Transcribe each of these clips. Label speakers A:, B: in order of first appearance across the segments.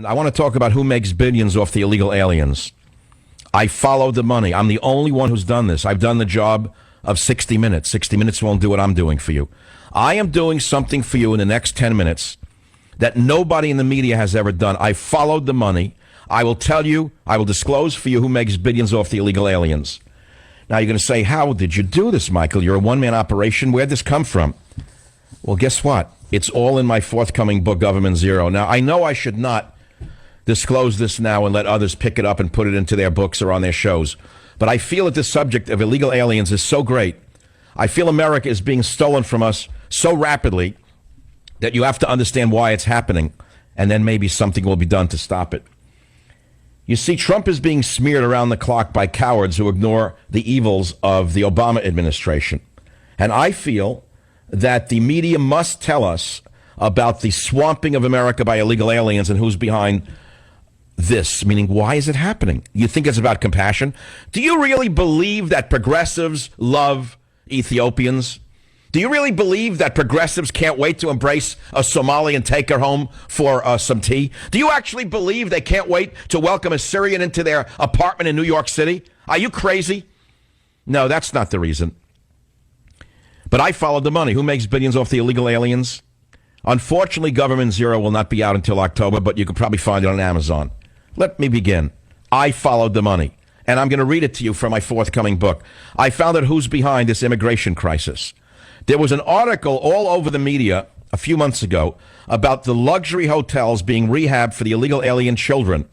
A: And I want to talk about who makes billions off the illegal aliens. I follow the money. I'm the only one who's done this. I've done the job of 60 Minutes. 60 Minutes won't do what I'm doing for you. I am doing something for you in the next 10 minutes that nobody in the media has ever done. I followed the money. I will tell you, I will disclose for you who makes billions off the illegal aliens. Now you're going to say, how did you do this, Michael? You're a one-man operation. Where'd this come from? Well, guess what? It's all in my forthcoming book, Government Zero. Now, I know I should not disclose this now and let others pick it up and put it into their books or on their shows. But I feel that this subject of illegal aliens is so great. I feel America is being stolen from us so rapidly that you have to understand why it's happening, and then maybe something will be done to stop it. You see, Trump is being smeared around the clock by cowards who ignore the evils of the Obama administration. And I feel that the media must tell us about the swamping of America by illegal aliens and who's behind this, meaning why is it happening? You think it's about compassion? Do you really believe that progressives love Ethiopians? Do you really believe that progressives can't wait to embrace a Somali and take her home for some tea? Do you actually believe they can't wait to welcome a Syrian into their apartment in New York City? Are you crazy? No, that's not the reason. But I followed the money. Who makes billions off the illegal aliens? Unfortunately, Government Zero will not be out until October, but you can probably find it on Amazon. Let me begin. I followed the money, and I'm going to read it to you from my forthcoming book. I found out who's behind this immigration crisis. There was an article all over the media a few months ago about the luxury hotels being rehabbed for the illegal alien children.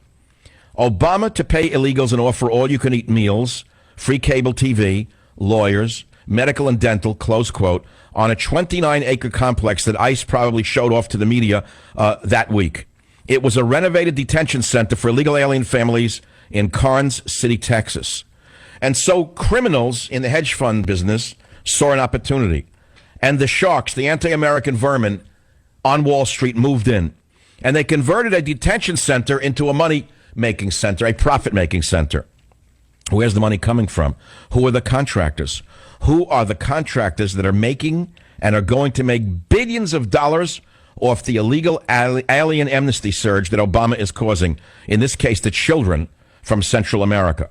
A: Obama to pay illegals and offer all-you-can-eat meals, free cable TV, lawyers, medical and dental, close quote, on a 29-acre complex that ICE probably showed off to the media that week. It was a renovated detention center for illegal alien families in Karnes City, Texas. And so criminals in the hedge fund business saw an opportunity. And the sharks, the anti-American vermin on Wall Street, moved in. And they converted a detention center into a money-making center, a profit-making center. Where's the money coming from? Who are the contractors? Who are the contractors that are making and are going to make billions of dollars off the illegal alien amnesty surge that Obama is causing, in this case, the children from Central America?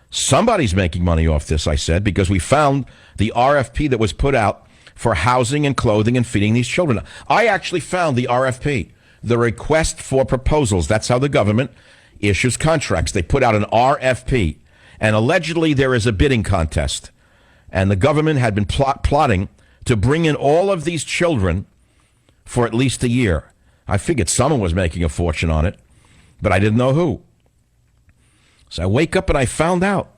A: Somebody's making money off this, I said, because we found the RFP that was put out for housing and clothing and feeding these children. I actually found the RFP, the request for proposals. That's how the government issues contracts. They put out an RFP, and allegedly there is a bidding contest. And the government had been plotting to bring in all of these children for at least a year. I figured someone was making a fortune on it, but I didn't know who. So I wake up and I found out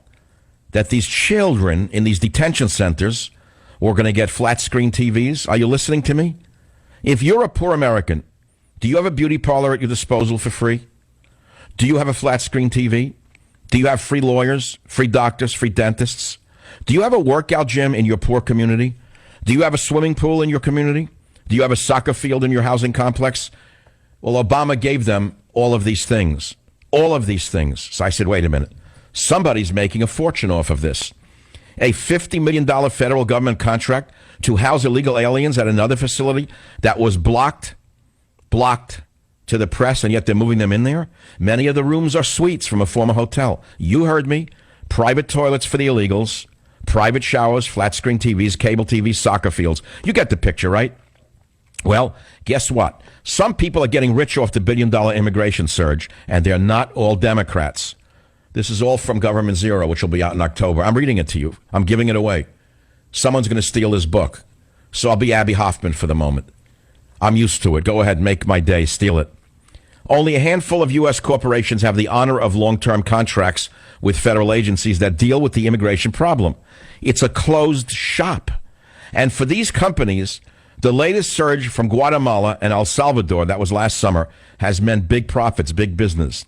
A: that these children in these detention centers were going to get flat screen TVs. Are you listening to me? If you're a poor American, do you have a beauty parlor at your disposal for free? Do you have a flat screen TV? Do you have free lawyers, free doctors, free dentists? Do you have a workout gym in your poor community? Do you have a swimming pool in your community? Do you have a soccer field in your housing complex? Well, Obama gave them all of these things. All of these things. So I said, wait a minute. Somebody's making a fortune off of this. A $50 million federal government contract to house illegal aliens at another facility that was blocked to the press, and yet they're moving them in there. Many of the rooms are suites from a former hotel. You heard me. Private toilets for the illegals, private showers, flat screen TVs, cable TVs, soccer fields. You get the picture, right? Well, guess what? Some people are getting rich off the billion-dollar immigration surge, and they're not all Democrats. This is all from Government Zero, which will be out in October. I'm reading it to you. I'm giving it away. Someone's going to steal this book. So I'll be Abby Hoffman for the moment. I'm used to it. Go ahead, make my day. Steal it. Only a handful of U.S. corporations have the honor of long-term contracts with federal agencies that deal with the immigration problem. It's a closed shop. And for these companies, the latest surge from Guatemala and El Salvador, that was last summer, has meant big profits, big business.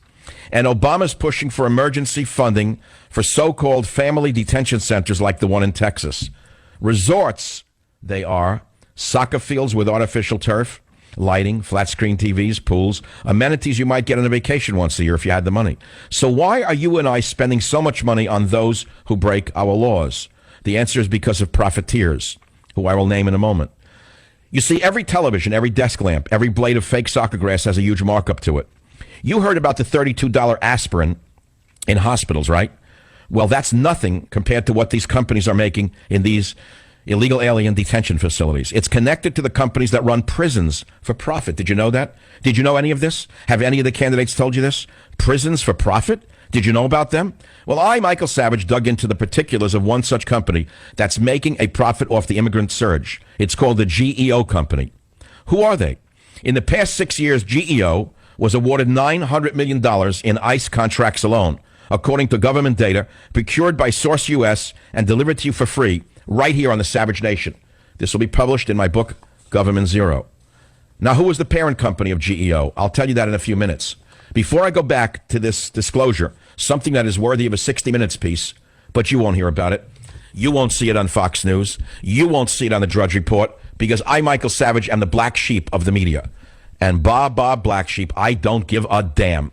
A: And Obama's pushing for emergency funding for so-called family detention centers like the one in Texas. Resorts, they are, soccer fields with artificial turf, lighting, flat-screen TVs, pools, amenities you might get on a vacation once a year if you had the money. So why are you and I spending so much money on those who break our laws? The answer is because of profiteers, who I will name in a moment. You see, every television, every desk lamp, every blade of fake soccer grass has a huge markup to it. You heard about the $32 aspirin in hospitals, right? Well, that's nothing compared to what these companies are making in these illegal alien detention facilities. It's connected to the companies that run prisons for profit. Did you know that? Did you know any of this? Have any of the candidates told you this? Prisons for profit? Did you know about them? Well, I, Michael Savage, dug into the particulars of one such company that's making a profit off the immigrant surge. It's called the GEO Company. Who are they? In the past 6 years, GEO was awarded $900 million in ICE contracts alone, according to government data procured by Source US and delivered to you for free right here on the Savage Nation. This will be published in my book, Government Zero. Now, who is the parent company of GEO? I'll tell you that in a few minutes. Before I go back to this disclosure, something that is worthy of a 60 Minutes piece, but you won't hear about it. You won't see it on Fox News. You won't see it on the Drudge Report, because I, Michael Savage, am the black sheep of the media. And Bob Black Sheep, I don't give a damn.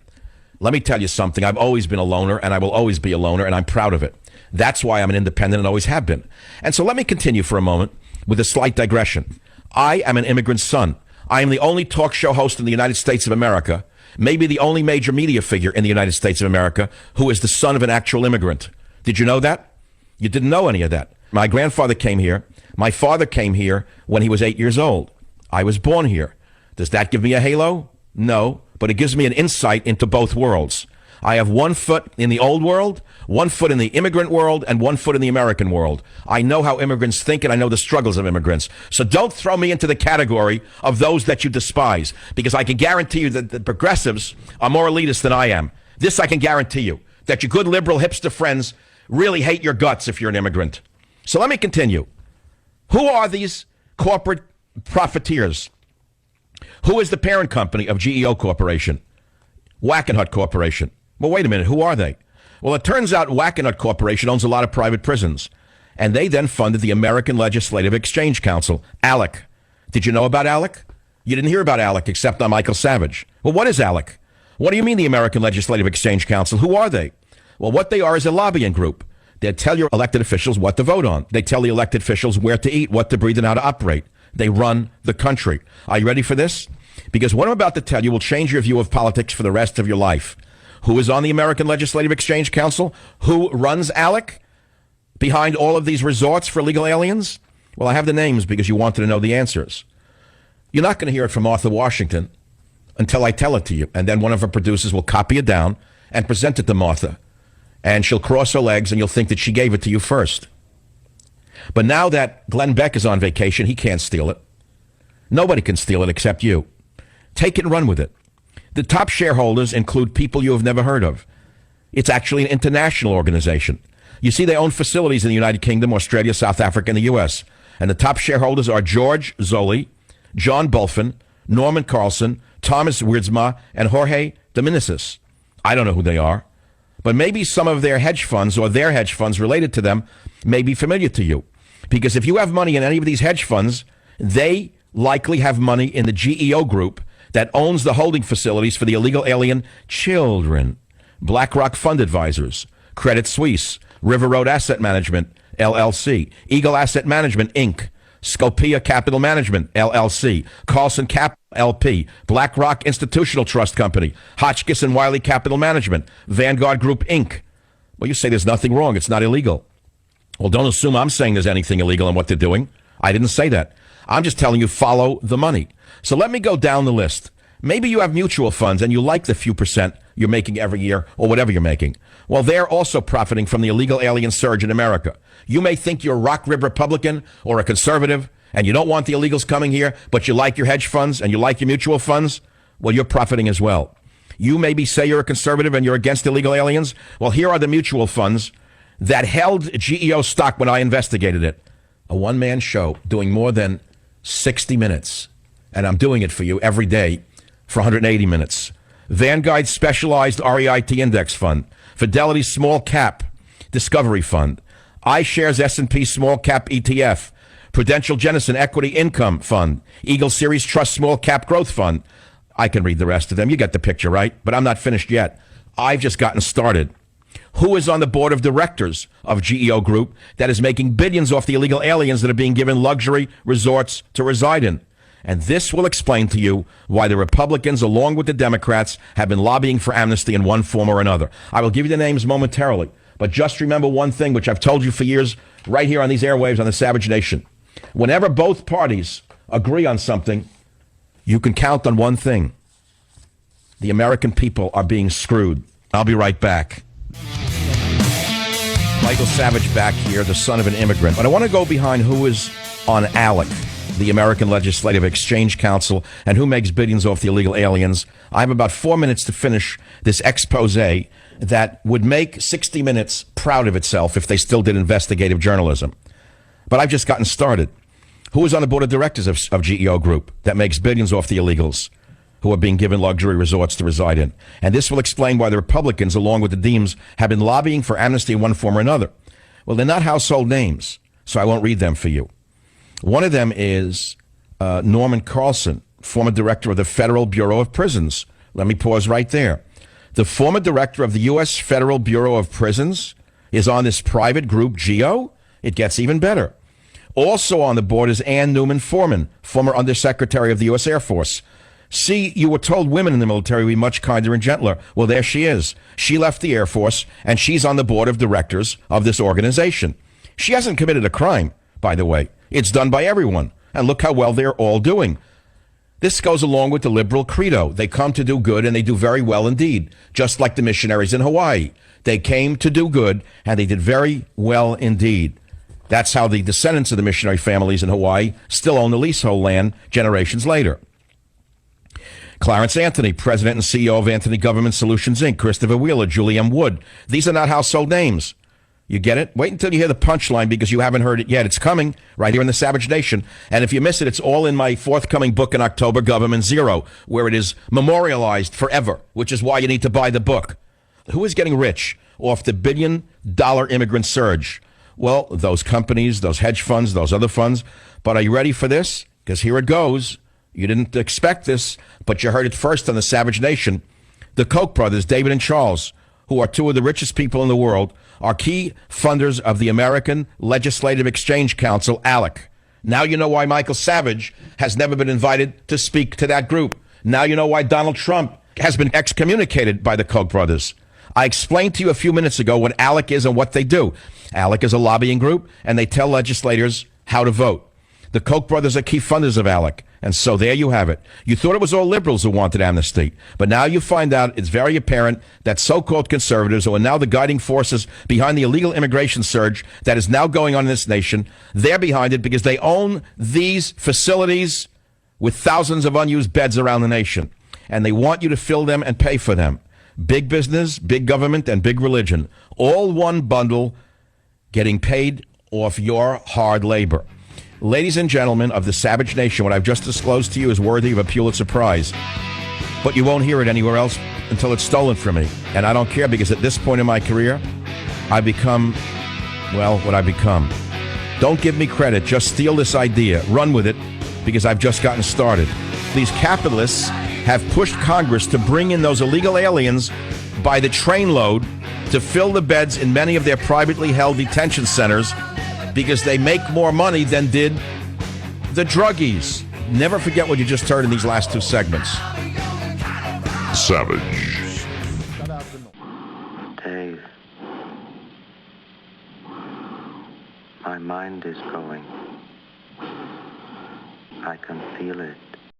A: Let me tell you something. I've always been a loner, and I will always be a loner, and I'm proud of it. That's why I'm an independent and always have been. And so let me continue for a moment with a slight digression. I am an immigrant son. I am the only talk show host in the United States of America, maybe the only major media figure in the United States of America, who is the son of an actual immigrant. Did you know that? You didn't know any of that. My grandfather came here. My father came here when he was 8 years old. I was born here. Does that give me a halo? No, but it gives me an insight into both worlds. I have 1 foot in the old world, 1 foot in the immigrant world, and 1 foot in the American world. I know how immigrants think, and I know the struggles of immigrants. So don't throw me into the category of those that you despise, because I can guarantee you that the progressives are more elitist than I am. This I can guarantee you, that your good liberal hipster friends really hate your guts if you're an immigrant. So let me continue. Who are these corporate profiteers? Who is the parent company of GEO Corporation? Wackenhut Corporation. Well, wait a minute. Who are they? Well, it turns out Wackenhut Corporation owns a lot of private prisons. And they then funded the American Legislative Exchange Council, ALEC. Did you know about ALEC? You didn't hear about ALEC except on Michael Savage. Well, what is ALEC? What do you mean the American Legislative Exchange Council? Who are they? Well, what they are is a lobbying group. They tell your elected officials what to vote on. They tell the elected officials where to eat, what to breathe, and how to operate. They run the country. Are you ready for this? Because what I'm about to tell you will change your view of politics for the rest of your life. Who is on the American Legislative Exchange Council? Who runs ALEC? Behind all of these resorts for illegal aliens? Well, I have the names because you wanted to know the answers. You're not going to hear it from Martha Washington until I tell it to you. And then one of her producers will copy it down and present it to Martha. And she'll cross her legs and you'll think that she gave it to you first. But now that Glenn Beck is on vacation, he can't steal it. Nobody can steal it except you. Take it and run with it. The top shareholders include people you have never heard of. It's actually an international organization. You see, they own facilities in the United Kingdom, Australia, South Africa, and the U.S. And the top shareholders are George Zoli, John Bulfin, Norman Carlson, Thomas Wierdsma, and Jorge Dominicis. I don't know who they are, but maybe some of their hedge funds or their hedge funds related to them may be familiar to you. Because if you have money in any of these hedge funds, they likely have money in the GEO group that owns the holding facilities for the illegal alien children. BlackRock Fund Advisors, Credit Suisse, River Road Asset Management, LLC, Eagle Asset Management, Inc., Scopia Capital Management, LLC, Carlson Cap, LP, BlackRock Institutional Trust Company, Hotchkiss and Wiley Capital Management, Vanguard Group, Inc. Well, you say there's nothing wrong. It's not illegal. Well, don't assume I'm saying there's anything illegal in what they're doing. I didn't say that. I'm just telling you, follow the money. So let me go down the list. Maybe you have mutual funds and you like the few percent you're making every year or whatever you're making. Well, they're also profiting from the illegal alien surge in America. You may think you're a rock rib Republican or a conservative and you don't want the illegals coming here, but you like your hedge funds and you like your mutual funds. Well, you're profiting as well. You maybe say you're a conservative and you're against illegal aliens. Well, here are the mutual funds that held GEO stock when I investigated it. A one-man show doing more than 60 minutes. And I'm doing it for you every day for 180 minutes. Vanguard Specialized REIT Index Fund, Fidelity Small Cap Discovery Fund, iShares S&P Small Cap ETF, Prudential Jennison Equity Income Fund, Eagle Series Trust Small Cap Growth Fund. I can read the rest of them. You get the picture, right? But I'm not finished yet. I've just gotten started. Who is on the board of directors of GEO Group that is making billions off the illegal aliens that are being given luxury resorts to reside in? And this will explain to you why the Republicans, along with the Democrats, have been lobbying for amnesty in one form or another. I will give you the names momentarily, but just remember one thing, which I've told you for years, right here on these airwaves on the Savage Nation. Whenever both parties agree on something, you can count on one thing. The American people are being screwed. I'll be right back. Michael Savage back here, the son of an immigrant. But I want to go behind who is on ALEC, the American Legislative Exchange Council, and who makes billions off the illegal aliens. I have about 4 minutes to finish this expose that would make 60 Minutes proud of itself if they still did investigative journalism. But I've just gotten started. Who is on the board of directors of GEO Group that makes billions off the illegals who are being given luxury resorts to reside in? And this will explain why the Republicans, along with the Dems, have been lobbying for amnesty in one form or another. Well, they're not household names, so I won't read them for you. One of them is Norman Carlson, former director of the Federal Bureau of Prisons. Let me pause right there. The former director of the U.S. Federal Bureau of Prisons is on this private group, GEO. It gets even better. Also on the board is Ann Newman Foreman, former Undersecretary of the U.S. Air Force. See, you were told women in the military would be much kinder and gentler. Well, there she is. She left the Air Force, and she's on the board of directors of this organization. She hasn't committed a crime, by the way. It's done by everyone. And look how well they're all doing. This goes along with the liberal credo. They come to do good, and they do very well indeed, just like the missionaries in Hawaii. They came to do good, and they did very well indeed. That's how the descendants of the missionary families in Hawaii still own the leasehold land generations later. Clarence Anthony, president and CEO of Anthony Government Solutions, Inc., Christopher Wheeler, Julie M. Wood. These are not household names. You get it? Wait until you hear the punchline because you haven't heard it yet. It's coming right here in the Savage Nation. And if you miss it, it's all in my forthcoming book in October, Government Zero, where it is memorialized forever, which is why you need to buy the book. Who is getting rich off the billion-dollar immigrant surge? Well, those companies, those hedge funds, those other funds. But are you ready for this? Because here it goes. You didn't expect this, but you heard it first on the Savage Nation. The Koch brothers, David and Charles, who are two of the richest people in the world, are key funders of the American Legislative Exchange Council, ALEC. Now you know why Michael Savage has never been invited to speak to that group. Now you know why Donald Trump has been excommunicated by the Koch brothers. I explained to you a few minutes ago what ALEC is and what they do. ALEC is a lobbying group, and they tell legislators how to vote. The Koch brothers are key funders of ALEC, and so there you have it. You thought it was all liberals who wanted amnesty, but now you find out it's very apparent that so-called conservatives, who are now the guiding forces behind the illegal immigration surge that is now going on in this nation, they're behind it because they own these facilities with thousands of unused beds around the nation, and they want you to fill them and pay for them. Big business, big government, and big religion. All one bundle, getting paid off your hard labor. Ladies and gentlemen of the Savage Nation, what I've just disclosed to you is worthy of a Pulitzer Prize. But you won't hear it anywhere else until it's stolen from me. And I don't care because at this point in my career, I become, well, what I become. Don't give me credit. Just steal this idea. Run with it because I've just gotten started. These capitalists have pushed Congress to bring in those illegal aliens by the trainload to fill the beds in many of their privately held detention centers because they make more money than did the druggies. Never forget what you just heard in these last two segments.
B: Savage.
C: Dave, my mind is going. I can feel it.